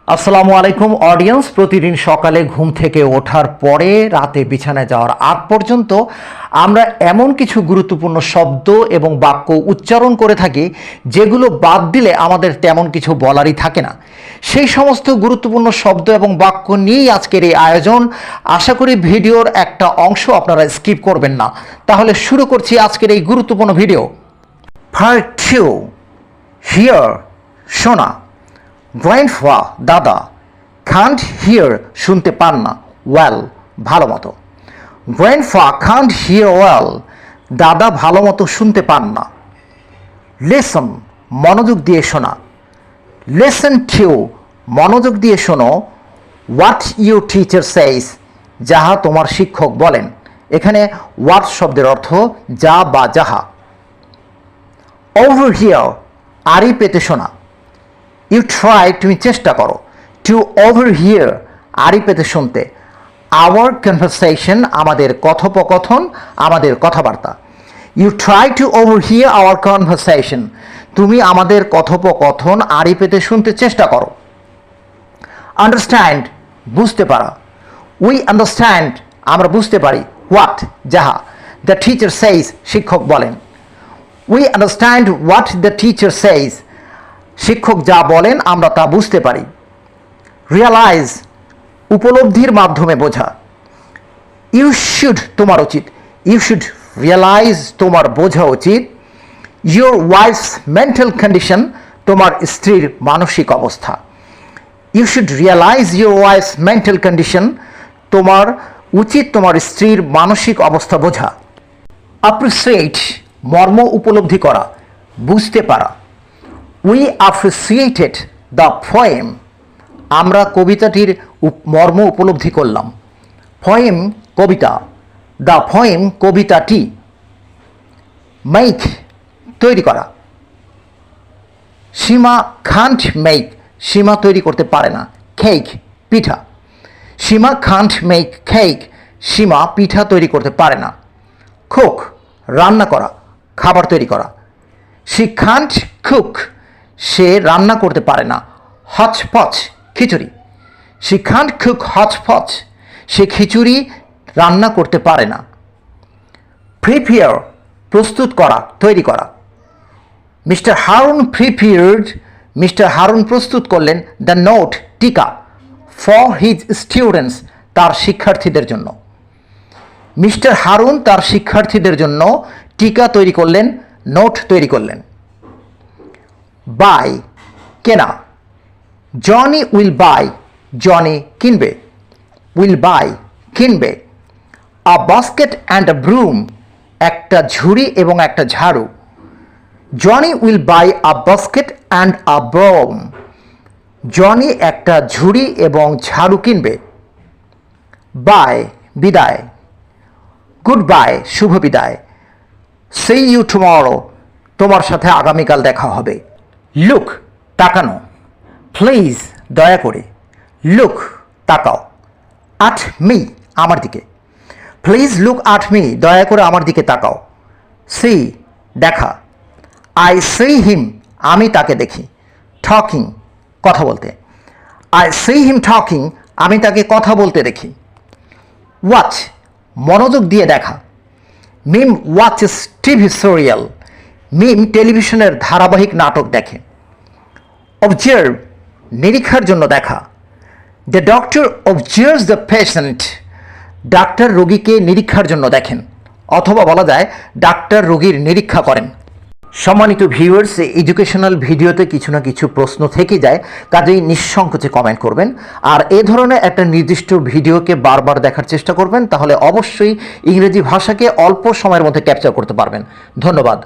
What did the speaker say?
আসসালামু আলাইকুম অডিয়েন্স। প্রতিদিন সকালে ঘুম থেকে ওঠার পরে রাতে বিছানায় যাওয়ার আগ পর্যন্ত আমরা এমন কিছু গুরুত্বপূর্ণ শব্দ এবং বাক্য উচ্চারণ করে থাকি যেগুলো বাদ দিলে আমাদের তেমন কিছু বলারই থাকে না। সেই সমস্ত গুরুত্বপূর্ণ শব্দ এবং বাক্য নিয়েই আজকের এই আয়োজন। আশা করি ভিডিওর একটা অংশ আপনারা স্কিপ করবেন না। তাহলে শুরু করছি আজকের এই গুরুত্বপূর্ণ ভিডিও। পার্ট 2, হিয়ার শোনা। গ্র্যান্ডফা দাদা, কান্ট হিয়ার শুনতে পান না, ওয়েল ভালো মতো। গ্র্যান্ডফা কান্ট হিয়ার ওয়েল, দাদা ভালো মতো শুনতে পান না। লিসন মনোযোগ দিয়ে শোনা। লিসন টু মনোযোগ দিয়ে শোনো। হোয়াট ইউর টিচার সেইস, যাহা তোমার শিক্ষক বলেন। এখানে হোয়াট শব্দের অর্থ যা বা যাহা। ওভার হিয়ার আড়ি পেতে শোনা। ইউ ট্রাই তুমি চেষ্টা করো। টু ওভার হিয়ার আড়ি পেতে শুনতে। আওয়ার কনভারসেশন আমাদের কথোপকথন, আমাদের কথাবার্তা। You try to overhear our conversation, তুমি আমাদের কথোপকথন আড়ি পেতে শুনতে চেষ্টা করো। আন্ডারস্ট্যান্ড বুঝতে পারা। উই আন্ডারস্ট্যান্ড আমরা বুঝতে পারি। হোয়াট যাহা। দ্য টিচার সেইজ শিক্ষক বলেন। We understand what the teacher সেইজ, শিক্ষক যা বলেন আমরা তা বুঝতে পারি। রিয়ালাইজ উপলব্ধির মাধ্যমে বোঝা। ইউ শুড তোমার উচিত। ইউ শুড রিয়ালাইজ তোমার বোঝা উচিত। ইউর ওয়াইফস মেন্টাল কন্ডিশন তোমার স্ত্রীর মানসিক অবস্থা। You should realise your wife's mental condition, তোমার উচিত তোমার স্ত্রীর মানসিক অবস্থা বোঝা। অ্যাপ্রিসিয়েট মর্ম উপলব্ধি করা, বুঝতে পারা। উই অ্যাপ্রিসিয়েটেড দ্য পোয়েম, আমরা কবিতাটির মর্ম উপলব্ধি করলাম। পোয়েম কবিতা, দ্য পোয়েম কবিতাটি। মেক তৈরি করা। সীমা কান্ট মেক, সীমা তৈরি করতে পারে না। কেক পিঠা। Seema can't make cake, Seema পিঠা তৈরি করতে পারে না। কুক রান্না করা, খাবার তৈরি করা। শি কান্ট কুক, সে রান্না করতে পারে না। হচপচ খিচুড়ি। শি কান্ট কুক হচপচ, সে খিচুড়ি রান্না করতে পারে না। প্রিপেয়ার প্রস্তুত করা, তৈরি করা। Mister Harun prepared, mister Harun প্রস্তুত করলেন দ্য নোট টিকা ফর হিজ স্টুডেন্টস, তার শিক্ষার্থীদের জন্য। মিস্টার হারুন তার শিক্ষার্থীদের জন্য টিকা তৈরি করলেন, নোট তৈরি করলেন। বাই কেনা। জনি উইল বাই, জনি কিনবে। উইল বাই কিনবে। আ বাস্কেট অ্যান্ড আ ব্রুম, একটা ঝুড়ি এবং একটা ঝাড়ু। Johnny will buy a basket and a broom, Johnny একটা ঝুড়ি এবং ঝাড়ু কিনবে। বাই বিদায়। গুড বাই শুভ বিদায়। সি ইউ টুমরো, তোমার সাথে আগামীকাল দেখা হবে। লুক তাকানো। প্লিজ দয়া করে। লুক তাকাও। আট মি আমার দিকে। প্লিজ লুক আট মি, দয়া করে আমার দিকে তাকাও। সি দেখা। আই সি হিম, আমি তাকে দেখি। টকিং কথা বলতে। আই সি হিম টকিং, আমি তাকে কথা বলতে দেখি। ওয়াচ মনোযোগ দিয়ে দেখা। মিম ওয়াচেস টিভি সিরিয়াল, মিম টেলিভিশনের ধারাবাহিক নাটক দেখে। অবজার্ভ নিরীক্ষার জন্য দেখা। The doctor observes the patient, doctor রোগীকে নিরীক্ষার জন্য দেখেন, অথবা বলা যায় ডাক্তার রোগীর নিরীক্ষা করেন। সম্মানিত ভিউয়ার্স, এডুকেশনাল ভিডিওতে কিছু না কিছু প্রশ্ন থেকে যায়, কাজেই নিঃসংকোচে কমেন্ট করবেন। আর এ ধরনের একটা নির্দিষ্ট ভিডিওকে বারবার দেখার চেষ্টা করবেন, তাহলে অবশ্যই ইংরেজি ভাষাকে অল্প সময়ের মধ্যে ক্যাপচার করতে পারবেন। ধন্যবাদ।